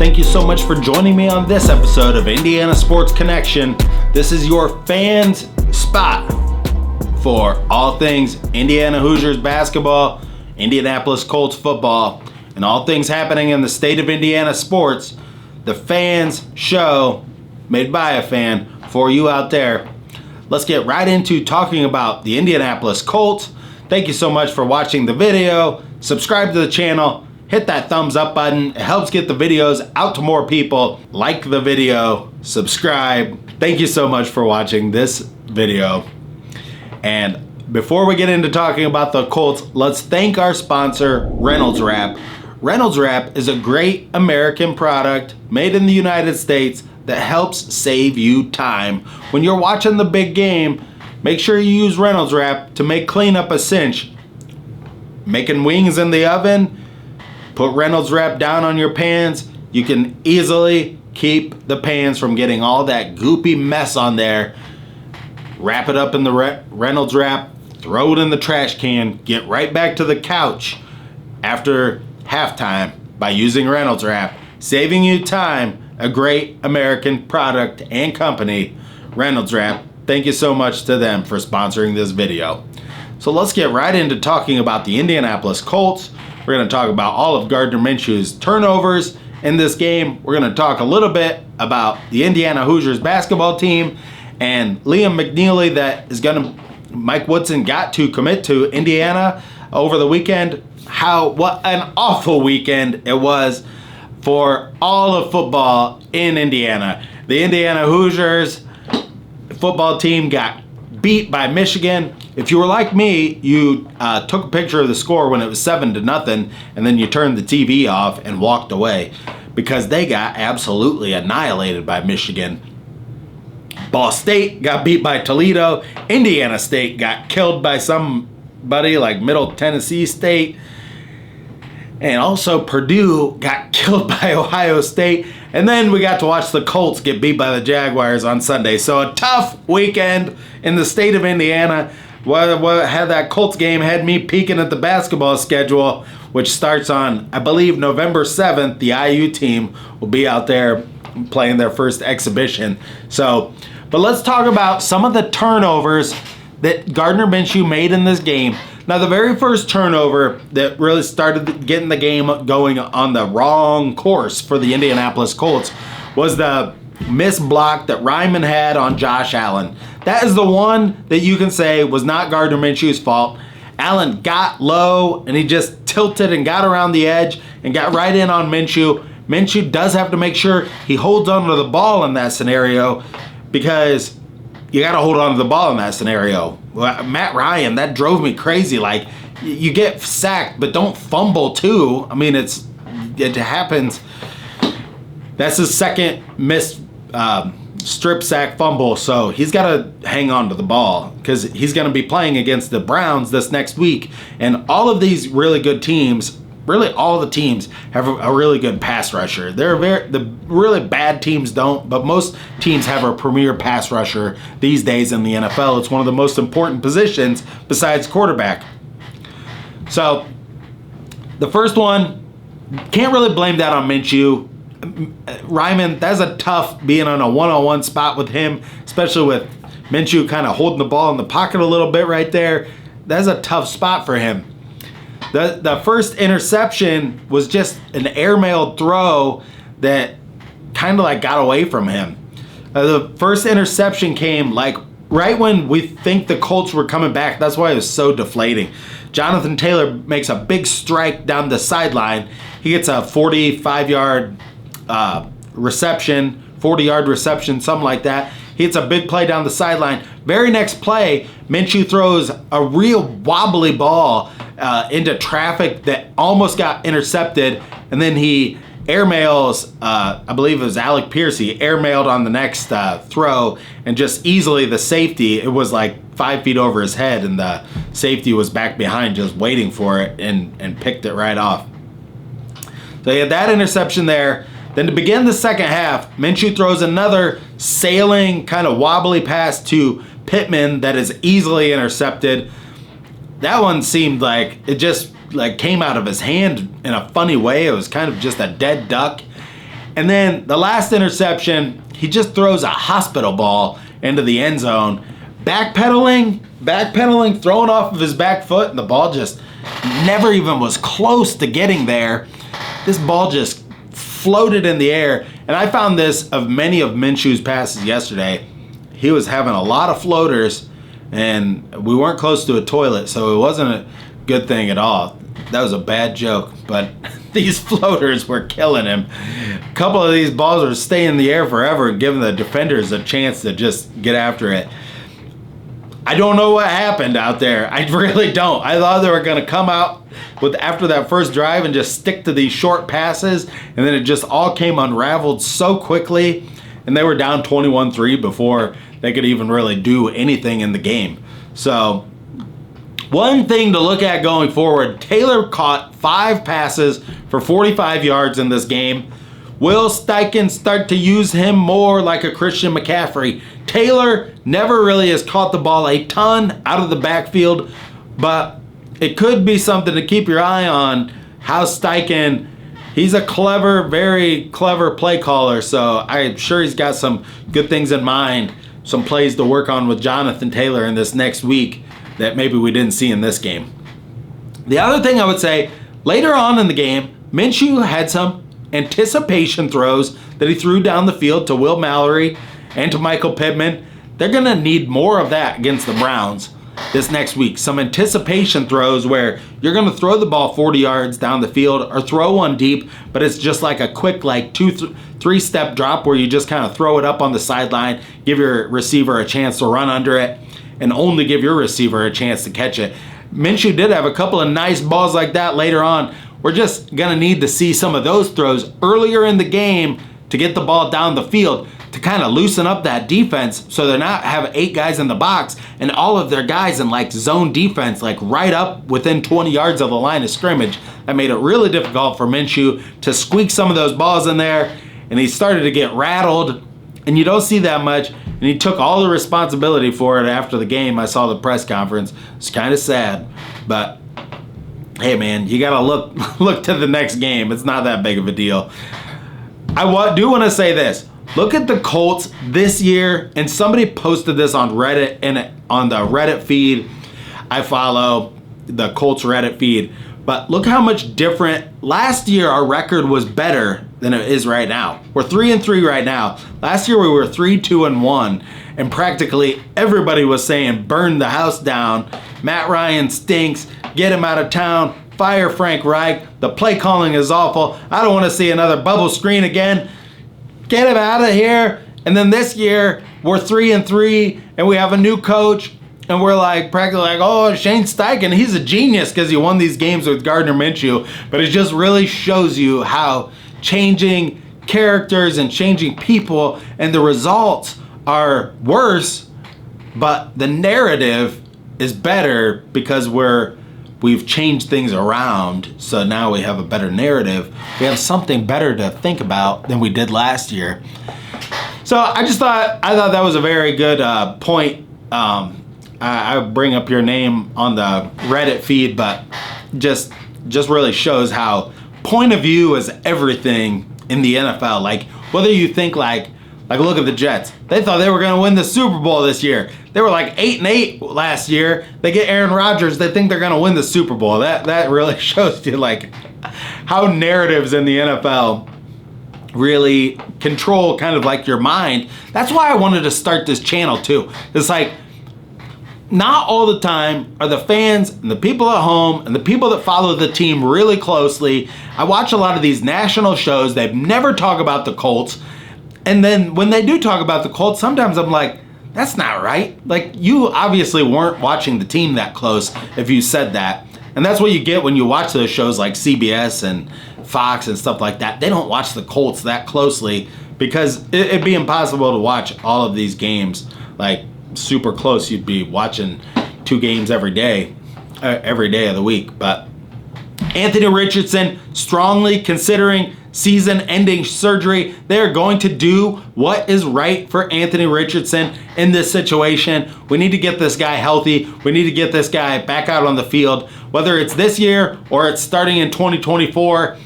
Thank you so much for joining me on this episode of Indiana Sports Connection. This is your fans spot for all things Indiana Hoosiers basketball, Indianapolis Colts football, and all things happening in the state of Indiana sports. The Fans Show, made by a fan, for you out there. Let's get right into talking about the Indianapolis Colts. Thank you so much for watching the video. Subscribe to the channel. Hit that thumbs up button. It helps get the videos out to more people. Like the video. Subscribe. Thank you so much for watching this video. And before we get into talking about the Colts, let's thank our sponsor, Reynolds Wrap. Reynolds Wrap is a great American product made in the United States that helps save you time. When you're watching the big game, make sure you use Reynolds Wrap to make cleanup a cinch. Making wings in the oven, put Reynolds Wrap down on your pans. You can easily keep the pans from getting all that goopy mess on there. Wrap it up in the Reynolds Wrap, throw it in the trash can, get right back to the couch after halftime by using Reynolds Wrap, saving you time. A great American product and company, Reynolds Wrap. Thank you so much to them for sponsoring this video. So let's get right into talking about the Indianapolis Colts. We're going to talk about all of Gardner Minshew's turnovers in this game. We're going to talk a little bit about the Indiana Hoosiers basketball team and Liam McNeely Mike Woodson got to commit to Indiana over the weekend. What an awful weekend it was for all of football in Indiana. The Indiana Hoosiers football team got beat by Michigan. If you were like me, you took a picture of the score when it was 7-0, and then you turned the TV off and walked away because they got absolutely annihilated by Michigan. Ball State got beat by Toledo. Indiana State got killed by somebody like Middle Tennessee State. And also Purdue got killed by Ohio State. And then we got to watch the Colts get beat by the Jaguars on Sunday. So a tough weekend in the state of Indiana. What had that Colts game had me peeking at the basketball schedule, which starts on, I believe, November 7th. The IU team will be out there playing their first exhibition. But let's talk about some of the turnovers that Gardner Minshew made in this game. Now, the very first turnover that really started getting the game going on the wrong course for the Indianapolis Colts was the missed block that Ryman had on Josh Allen. That is the one that you can say was not Gardner Minshew's fault. Allen got low and he just tilted and got around the edge and got right in on Minshew. Minshew does have to make sure he holds onto the ball in that scenario because you got to hold on to the ball in that scenario. Matt Ryan, that drove me crazy. Like, you get sacked, but don't fumble too. I mean, it happens. That's his second missed strip sack fumble, so he's got to hang on to the ball because he's going to be playing against the Browns this next week. And all of these really good teams, really all the teams have a really good pass rusher. The really bad teams don't, but most teams have a premier pass rusher these days in the NFL. It's one of the most important positions besides quarterback. So the first one, can't really blame that on Minshew. Ryman, that's a tough being on a one-on-one spot with him, especially with Minshew kind of holding the ball in the pocket a little bit right there. That's a tough spot for him. The first interception was just an airmailed throw that kind of like got away from him. The first interception came like right when we think the Colts were coming back. That's why it was so deflating. Jonathan Taylor makes a big strike down the sideline. He gets a 45-yard reception, 40-yard reception, something like that. He hits a big play down the sideline. Very next play, Minshew throws a real wobbly ball into traffic that almost got intercepted, and then he airmails, I believe it was Alec Pierce, he airmailed on the next throw, and just easily the safety, it was like 5 feet over his head, and the safety was back behind just waiting for it and picked it right off. So he had that interception there. Then to begin the second half, Minshew throws another sailing kind of wobbly pass to Pittman that is easily intercepted. That one seemed like it just like came out of his hand in a funny way. It was kind of just a dead duck. And then the last interception, he just throws a hospital ball into the end zone. Backpedaling, throwing off of his back foot, and the ball just never even was close to getting there. This ball just floated in the air. And I found this of many of Minshew's passes yesterday. He was having a lot of floaters, and we weren't close to a toilet, so it wasn't a good thing at all. That was a bad joke, but these floaters were killing him. A couple of these balls were staying in the air forever and giving the defenders a chance to just get after it. I don't know what happened out there. I really don't. I thought they were going to come out with after that first drive and just stick to these short passes, and then it just all came unraveled so quickly, and they were down 21-3 before they could even really do anything in the game. So one thing to look at going forward, Taylor caught 5 passes for 45 yards in this game. Will Steichen start to use him more like a Christian McCaffrey? Taylor never really has caught the ball a ton out of the backfield, but it could be something to keep your eye on. How Steichen, he's a clever, very clever play caller, so I'm sure he's got some good things in mind, some plays to work on with Jonathan Taylor in this next week that maybe we didn't see in this game. The other thing I would say, later on in the game, Minshew had some anticipation throws that he threw down the field to Will Mallory and to Michael Pittman. They're going to need more of that against the Browns this next week. Some anticipation throws where you're going to throw the ball 40 yards down the field or throw one deep, but it's just like a quick, like 2-3 step drop where you just kind of throw it up on the sideline, give your receiver a chance to run under it, and only give your receiver a chance to catch it. Minshew did have a couple of nice balls like that later on. We're just going to need to see some of those throws earlier in the game to get the ball down the field, to kind of loosen up that defense so they're not have 8 guys in the box and all of their guys in like zone defense, like right up within 20 yards of the line of scrimmage. That made it really difficult for Minshew to squeak some of those balls in there, and he started to get rattled, and you don't see that much. And he took all the responsibility for it after the game. I saw the press conference. It's kind of sad, but hey man, you gotta look to the next game. It's not that big of a deal. I do want to say this. Look at the Colts this year, and somebody posted this on Reddit and on the Reddit feed. I follow the Colts Reddit feed, but look how much different. Last year our record was better than it is right now. We're 3-3 right now. Last year we were 3-2-1, and practically everybody was saying burn the house down. Matt Ryan stinks. Get him out of town. Fire Frank Reich. The play calling is awful. I don't want to see another bubble screen again. Get him out of here. And then this year we're 3-3, and we have a new coach, and we're like practically like, oh, Shane Steichen, he's a genius because he won these games with Gardner Minshew. But it just really shows you how changing characters and changing people and the results are worse, but the narrative is better because we've changed things around. So now we have a better narrative. We have something better to think about than we did last year. So I thought that was a very good point. I bring up your name on the Reddit feed, but just really shows how point of view is everything in the NFL. Like whether you think like look at the Jets. They thought they were going to win the Super Bowl this year. They were like 8-8 last year. They get Aaron Rodgers. They think they're going to win the Super Bowl. That really shows you like how narratives in the NFL really control kind of like your mind. That's why I wanted to start this channel too. It's like not all the time are the fans and the people at home and the people that follow the team really closely. I watch a lot of these national shows. They've never talk about the Colts. And then when they do talk about the Colts, sometimes I'm like, that's not right. Like, you obviously weren't watching the team that close if you said that. And that's what you get when you watch those shows like CBS and Fox and stuff like that. They don't watch the Colts that closely because it'd be impossible to watch all of these games like super close. You'd be watching 2 games every day of the week. But Anthony Richardson strongly considering season-ending surgery. They're going to do what is right for Anthony Richardson in this situation. We need to get this guy healthy. We need to get this guy back out on the field, whether it's this year or it's starting in 2024.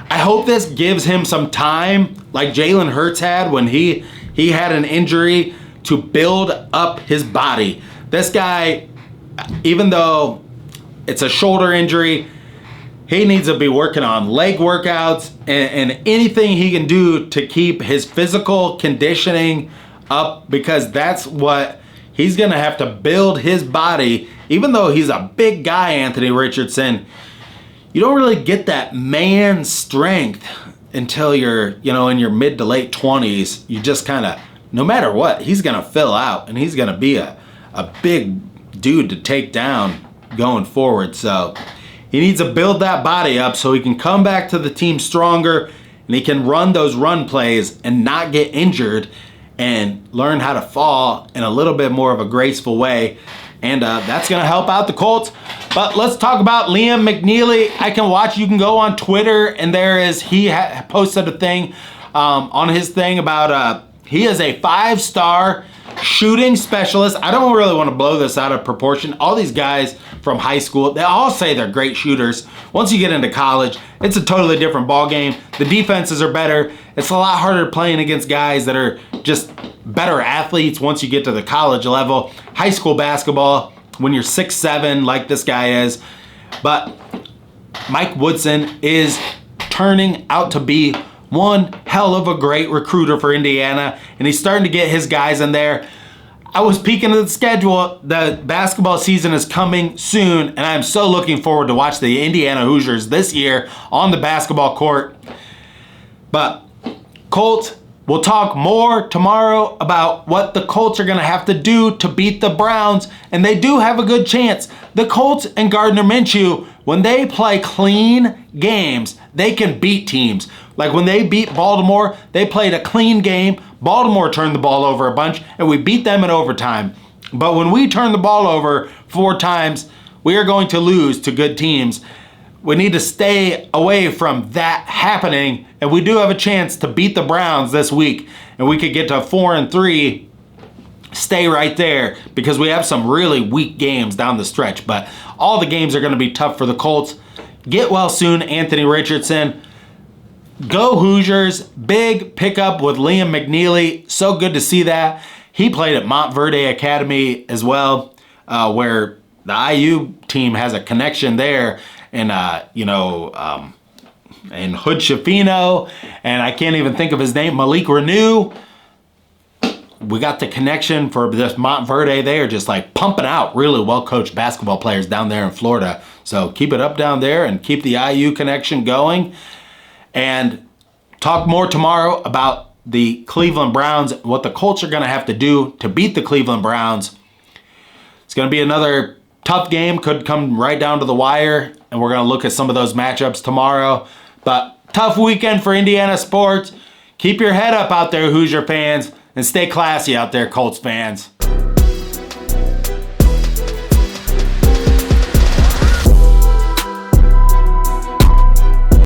I hope this gives him some time like Jalen Hurts had when he had an injury to build up his body. This guy, even though it's a shoulder injury, he needs to be working on leg workouts and anything he can do to keep his physical conditioning up, because that's what he's going to have to build his body. Even though he's a big guy, Anthony Richardson, you don't really get that man strength until you're, in your mid to late 20s. You just kind of, no matter what, he's going to fill out, and he's going to be a big dude to take down going forward. So he needs to build that body up so he can come back to the team stronger, and he can run those run plays and not get injured and learn how to fall in a little bit more of a graceful way. And that's going to help out the Colts. But let's talk about Liam McNeely. You can go on Twitter, and he posted a thing on his thing about he is a 5-star shooting specialist. I don't really want to blow this out of proportion. All these guys from high school, they all say they're great shooters. Once you get into college, it's a totally different ball game. The defenses are better. It's a lot harder playing against guys that are just better athletes once you get to the college level. High school basketball, when you're 6'7", like this guy is. But Mike Woodson is turning out to be one hell of a great recruiter for Indiana, and he's starting to get his guys in there. I was peeking at the schedule. The basketball season is coming soon, and I'm so looking forward to watch the Indiana Hoosiers this year on the basketball court. But Colts, we'll talk more tomorrow about what the Colts are going to have to do to beat the Browns, and they do have a good chance. The Colts and Gardner Minshew, when they play clean games, they can beat teams. Like when they beat Baltimore, they played a clean game. Baltimore turned the ball over a bunch, and we beat them in overtime. But when we turn the ball over 4 times, we are going to lose to good teams. We need to stay away from that happening, and we do have a chance to beat the Browns this week, and we could get to 4-3, stay right there, because we have some really weak games down the stretch. But all the games are going to be tough for the Colts. Get well soon, Anthony Richardson. Go Hoosiers. Big pickup with Liam McNeely. So good to see that. He played at Montverde Academy as well, where the IU team has a connection there. And, and Hood Shafino, and I can't even think of his name, Malik Renew. We got the connection for this Montverde. They are just like pumping out really well-coached basketball players down there in Florida. So keep it up down there and keep the IU connection going. And talk more tomorrow about the Cleveland Browns, what the Colts are going to have to do to beat the Cleveland Browns. It's going to be another tough game, could come right down to the wire, and we're going to look at some of those matchups tomorrow. But tough weekend for Indiana sports. Keep your head up out there, Hoosier fans, and stay classy out there, Colts fans.